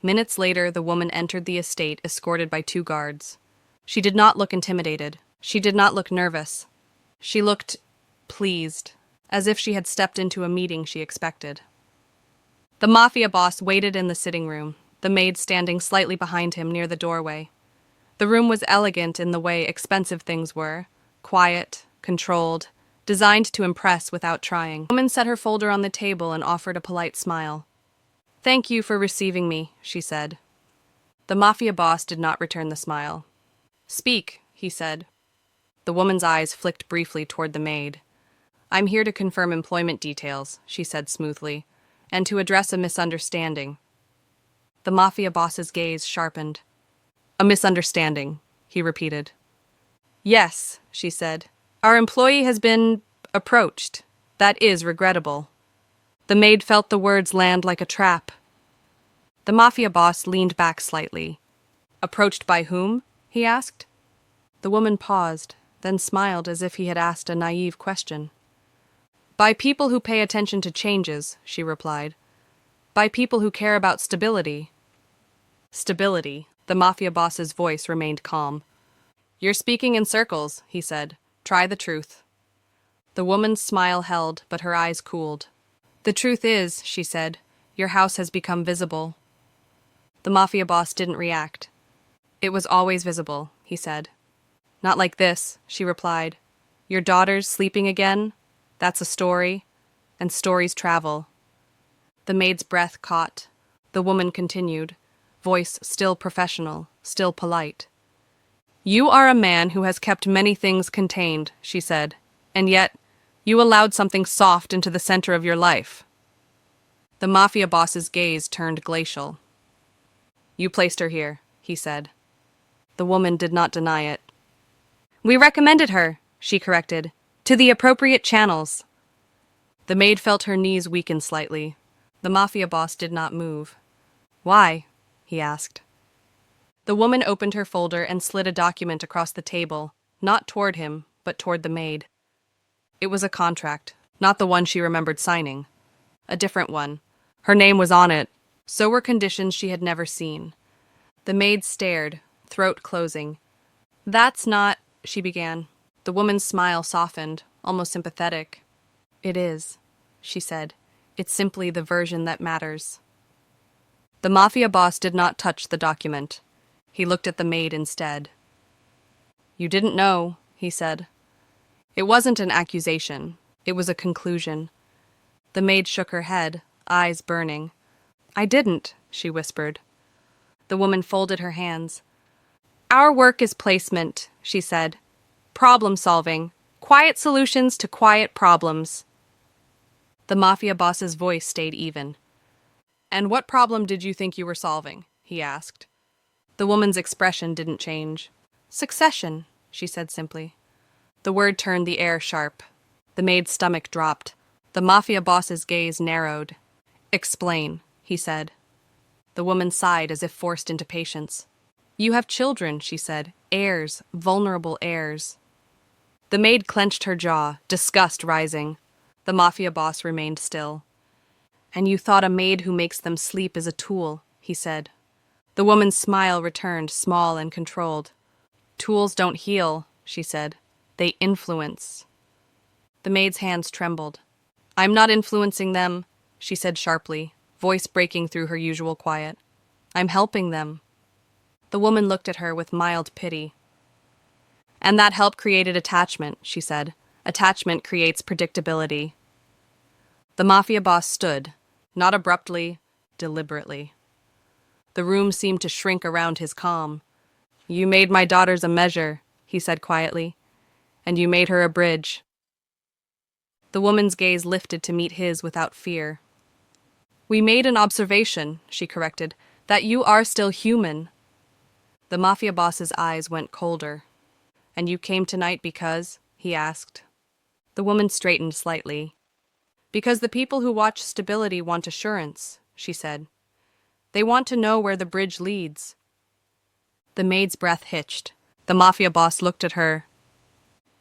Minutes later, the woman entered the estate escorted by 2 guards. She did not look intimidated. She did not look nervous. She looked pleased, as if she had stepped into a meeting she expected. The Mafia boss waited in the sitting room, the maid standing slightly behind him near the doorway. The room was elegant in the way expensive things were, quiet, controlled, designed to impress without trying. The woman set her folder on the table and offered a polite smile. "Thank you for receiving me," she said. The Mafia boss did not return the smile. "Speak," he said. The woman's eyes flicked briefly toward the maid. "I'm here to confirm employment details," she said smoothly, "and to address a misunderstanding." The Mafia boss's gaze sharpened. "A misunderstanding," he repeated. "Yes," she said. "Our employee has been approached. That is regrettable." The maid felt the words land like a trap. The Mafia boss leaned back slightly. "Approached by whom?" he asked. The woman paused, then smiled as if he had asked a naive question. "By people who pay attention to changes," she replied. "By people who care about stability." "Stability." The Mafia boss's voice remained calm. "You're speaking in circles," he said. "Try the truth." The woman's smile held, but her eyes cooled. "The truth is," she said, "your house has become visible." The Mafia boss didn't react. "It was always visible," he said. "Not like this," she replied. "Your daughter's sleeping again? That's a story. And stories travel." The maid's breath caught. The woman continued, voice still professional, still polite. "You are a man who has kept many things contained," she said, "and yet you allowed something soft into the center of your life." The Mafia boss's gaze turned glacial. "You placed her here," he said. The woman did not deny it. "We recommended her," she corrected, "to the appropriate channels." The maid felt her knees weaken slightly. The Mafia boss did not move. "Why?" he asked. The woman opened her folder and slid a document across the table, not toward him, but toward the maid. It was a contract, not the one she remembered signing. A different one. Her name was on it. So were conditions she had never seen. The maid stared, throat closing. "That's not," she began. The woman's smile softened, almost sympathetic. "It is," she said. "It's simply the version that matters." The Mafia boss did not touch the document. He looked at the maid instead. "You didn't know," he said. It wasn't an accusation. It was a conclusion. The maid shook her head, eyes burning. "I didn't," she whispered. The woman folded her hands. "Our work is placement," she said. "Problem solving. Quiet solutions to quiet problems." The Mafia boss's voice stayed even. "And what problem did you think you were solving?" he asked. The woman's expression didn't change. "Succession," she said simply. The word turned the air sharp. The maid's stomach dropped. The Mafia boss's gaze narrowed. "Explain," he said. The woman sighed as if forced into patience. "You have children," she said. "Heirs, vulnerable heirs." The maid clenched her jaw, disgust rising. The mafia boss remained still. And you thought a maid who makes them sleep is a tool, he said. The woman's smile returned, small and controlled. Tools don't heal, she said. They influence. The maid's hands trembled. I'm not influencing them, she said sharply, voice breaking through her usual quiet. I'm helping them. The woman looked at her with mild pity. And that help created attachment, she said. Attachment creates predictability. The mafia boss stood, not abruptly, deliberately. The room seemed to shrink around his calm. You made my daughters a measure, he said quietly, and you made her a bridge. The woman's gaze lifted to meet his without fear. We made an observation, she corrected, that you are still human. The mafia boss's eyes went colder. And you came tonight because? He asked. The woman straightened slightly. Because the people who watch stability want assurance, she said. They want to know where the bridge leads. The maid's breath hitched. The mafia boss looked at her.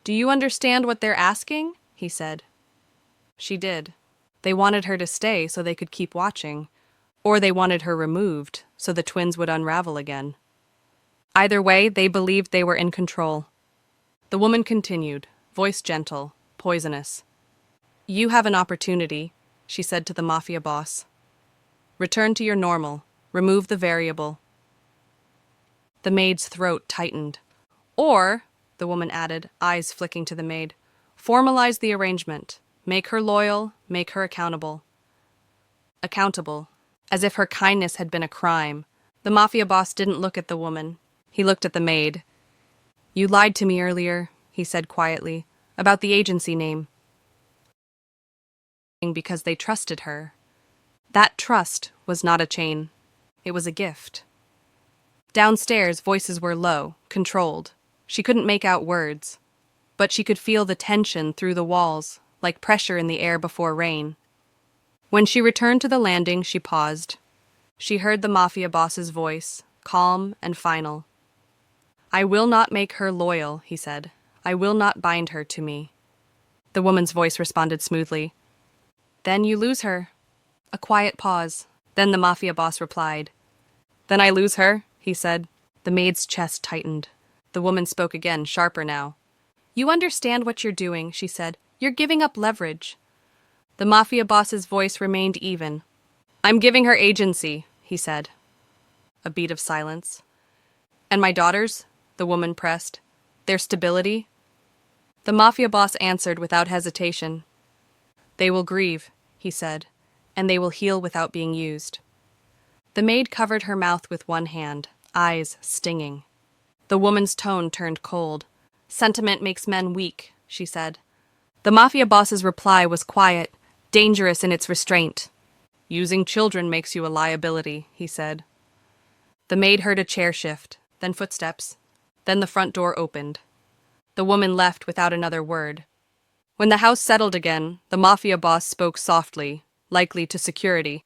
Do you understand what they're asking? He said. She did. They wanted her to stay so they could keep watching, or they wanted her removed so the twins would unravel again. Either way, they believed they were in control. The woman continued, voice gentle, poisonous. You have an opportunity, she said to the mafia boss. Return to your normal. Remove the variable. The maid's throat tightened. Or, the woman added, eyes flicking to the maid, formalize the arrangement. Make her loyal, make her accountable. Accountable, as if her kindness had been a crime. The mafia boss didn't look at the woman. He looked at the maid. You lied to me earlier, he said quietly, about the agency name. Because they trusted her. That trust was not a chain. It was a gift. Downstairs, voices were low, controlled. She couldn't make out words, but she could feel the tension through the walls, like pressure in the air before rain. When she returned to the landing, she paused. She heard the mafia boss's voice, calm and final. I will not make her loyal, he said. I will not bind her to me. The woman's voice responded smoothly. Then you lose her. A quiet pause. Then the mafia boss replied. Then I lose her, he said. The maid's chest tightened. The woman spoke again, sharper now. You understand what you're doing, she said. You're giving up leverage. The mafia boss's voice remained even. I'm giving her agency, he said. A beat of silence. And my daughters? The woman pressed. Their stability? The mafia boss answered without hesitation. They will grieve, he said, and they will heal without being used. The maid covered her mouth with one hand, eyes stinging. The woman's tone turned cold. Sentiment makes men weak, she said. The mafia boss's reply was quiet, dangerous in its restraint. Using children makes you a liability, he said. The maid heard a chair shift, then footsteps. Then the front door opened. The woman left without another word. When the house settled again, the mafia boss spoke softly, likely to security.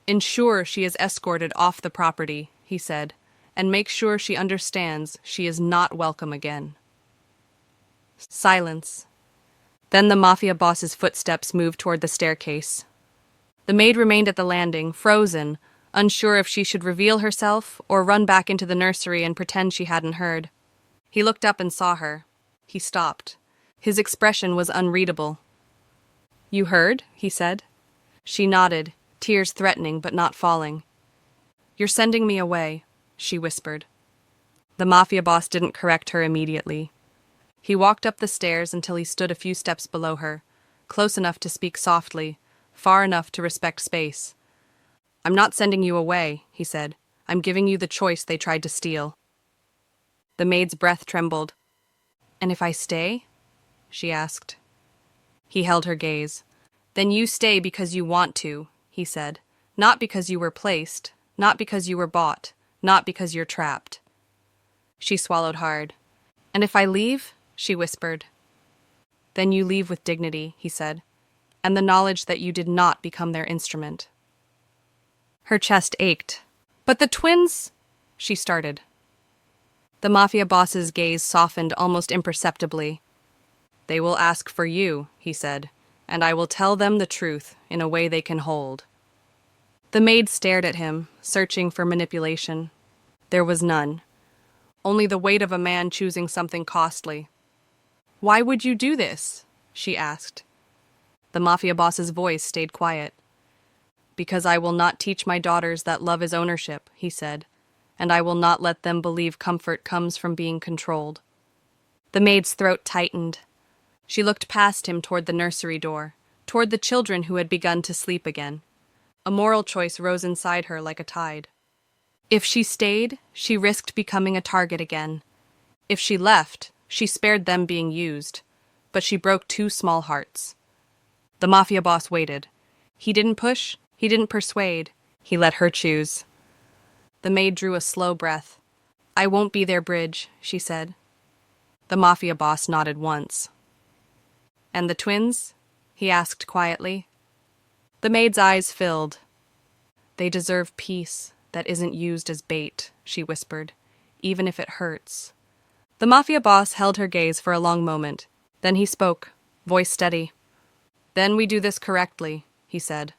Ensure she is escorted off the property, he said, and make sure she understands she is not welcome again. Silence. Then the mafia boss's footsteps moved toward the staircase. The maid remained at the landing, frozen, unsure if she should reveal herself or run back into the nursery and pretend she hadn't heard. He looked up and saw her. He stopped. His expression was unreadable. You heard? He said. She nodded, tears threatening but not falling. You're sending me away, she whispered. The mafia boss didn't correct her immediately. He walked up the stairs until he stood a few steps below her, close enough to speak softly, far enough to respect space. I'm not sending you away, he said. I'm giving you the choice they tried to steal. The maid's breath trembled. And if I stay? She asked. He held her gaze. Then you stay because you want to, he said. Not because you were placed, not because you were bought, not because you're trapped. She swallowed hard. And if I leave? She whispered. Then you leave with dignity, he said, and the knowledge that you did not become their instrument. Her chest ached. But the twins, she started. The mafia boss's gaze softened almost imperceptibly. They will ask for you, he said, and I will tell them the truth in a way they can hold. The maid stared at him, searching for manipulation. There was none. Only the weight of a man choosing something costly. "Why would you do this?" she asked. The mafia boss's voice stayed quiet. "Because I will not teach my daughters that love is ownership," he said, "and I will not let them believe comfort comes from being controlled." The maid's throat tightened. She looked past him toward the nursery door, toward the children who had begun to sleep again. A moral choice rose inside her like a tide. If she stayed, she risked becoming a target again. If she left, she spared them being used, but she broke two small hearts. The mafia boss waited. He didn't push, he didn't persuade, he let her choose. The maid drew a slow breath. "I won't be their bridge," she said. The mafia boss nodded once. "And the twins?" he asked quietly. The maid's eyes filled. "They deserve peace that isn't used as bait," she whispered, "even if it hurts." The mafia boss held her gaze for a long moment. Then he spoke, voice steady. "Then we do this correctly," he said.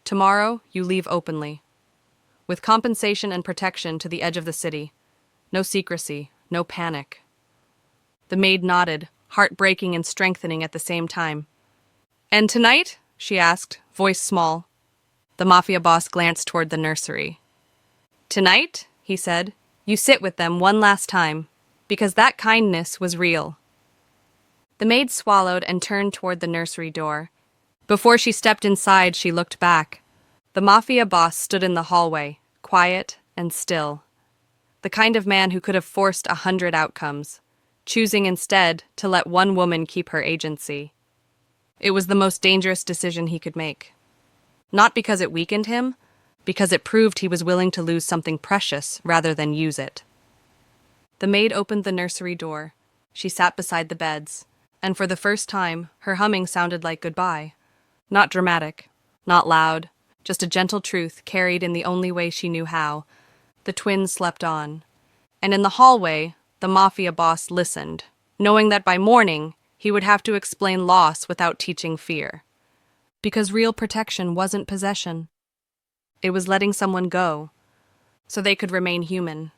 "Tomorrow, you leave openly. With compensation and protection to the edge of the city. No secrecy, no panic." The maid nodded, heart breaking and strengthening at the same time. "And tonight?" she asked, voice small. The mafia boss glanced toward the nursery. "Tonight," he said, "you sit with them one last time, because that kindness was real." The maid swallowed and turned toward the nursery door. Before she stepped inside, she looked back. The mafia boss stood in the hallway, quiet and still. The kind of man who could have forced 100 outcomes, choosing instead to let one woman keep her agency. It was the most dangerous decision he could make. Not because it weakened him, because it proved he was willing to lose something precious rather than use it. The maid opened the nursery door. She sat beside the beds, and for the first time, her humming sounded like goodbye. Not dramatic, not loud, just a gentle truth carried in the only way she knew how. The twins slept on. And in the hallway, the mafia boss listened, knowing that by morning, he would have to explain loss without teaching fear. Because real protection wasn't possession. It was letting someone go, so they could remain human.